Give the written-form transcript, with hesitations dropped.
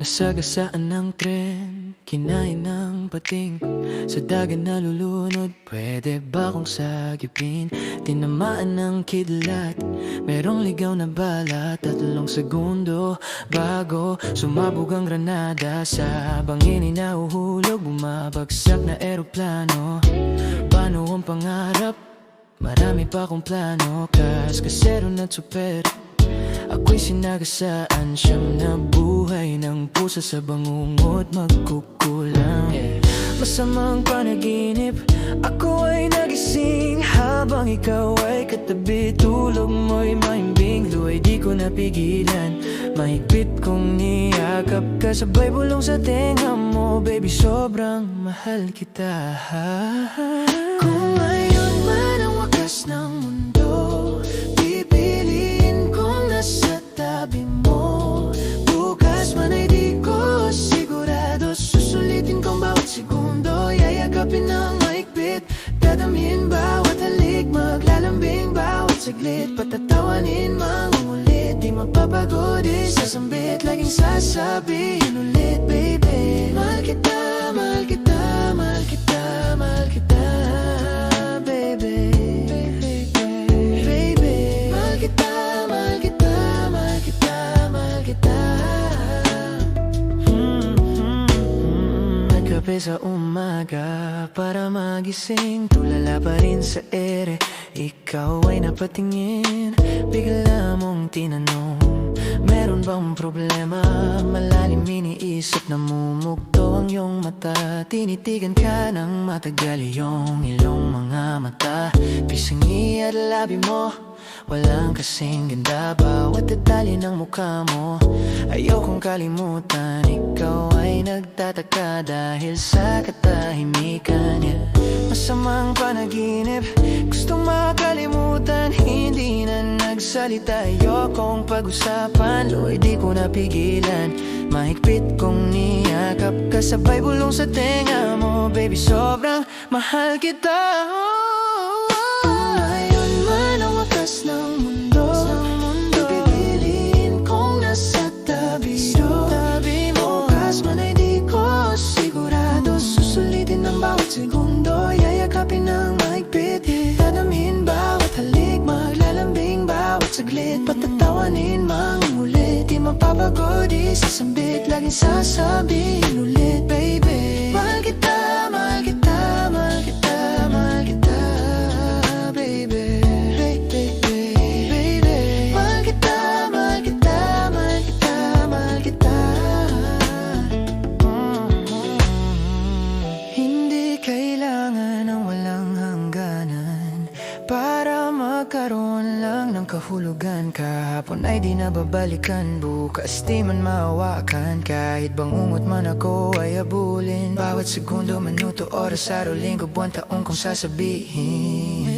Nasagasaan ng tren, kinain ng pating, sa dagat nalulunod, pwede ba kong sagipin? Tinamaan ng kidlat, merong ligaw na bala, 3 segundo bago sumabog ang granada. Sa bangin inahuhulog, bumabagsak na eroplano. Paano ang pangarap? Marami pa akong plano, kasero na super. Ako'y sinagasaan, siyang nabuhay ng pusa sa bangungot, magkukulang. Masamang panaginip, ako ay nagising habang ikaw ay katabi. Tulog mo'y mahimbing, luway di ko napigilan. Mahigpit kong niyakap ka, sabay bulong sa tenga mo. Baby, sobrang mahal kita. Kung ngayon man ang wakas ng mundo, pipiliin kong nasa tabi mo. Bukas man ay di ko sigurado, susulitin kong bawat segundo. Yayakapin ng mahigpit, dadamhin bawat halik, maglalambing bawat saglit, patatawanin mangungulit. Di mapapagod, isasambit, laging sasabihin ulit. Baby, mahal kita, mahal kita, mahal kita, mahal kita. Baby, baby, mahal kita, mahal kita, mahal kita, mahal kita. Nagkape sa umaga para magising, tulala pa rin sa ere. Ikaw ay napatingin, bigla mong tinanong, meron bang problema? Malalim iniisip, namumugto ang iyong mata. Tinitigan ka ng matagal iyong ilong mga mata. Pisangi at labi mo, walang kasing ganda. Bawat detalye ng mukha mo, ayaw kong kalimutan. Ikaw ay nagtataka dahil sa katahimikan. Masamang panaginip, gustong makalimutan, hindi na nagsalita. Ayokong pag-usapan, luway di ko napigilan. Mahigpit kong niyakap ka, sabay bulong sa tenga mo. Baby, sobrang mahal kita. Ngayon man ang wakas ng mundo, pipiliin kong nasa tabi mo. Bukas man ay di ko sigurado, susulitin ng bawat segundo. Yayakapin ng mahigpit, dadamhin bawat halik, maglalambing bawat saglit, patatawanin mangungulit. Di mapapagod, isasambit, laging sasabihin ulit. Baby, mahal kita, mahal kita, mahal kita, mahal kita. Baby, baby, baby, mahal kita, mahal kita, mahal kita, mahal kita. Hindi kailangan ng walang hangganan para magkaroon lang ng kahulugan. Kahapon ay di nababalikan, bukas di man mahawakan. Kahit bangungot man ako ay habulin, bawat segundo, minuto, oras, araw, linggo, buwan, taon kong sasabihin.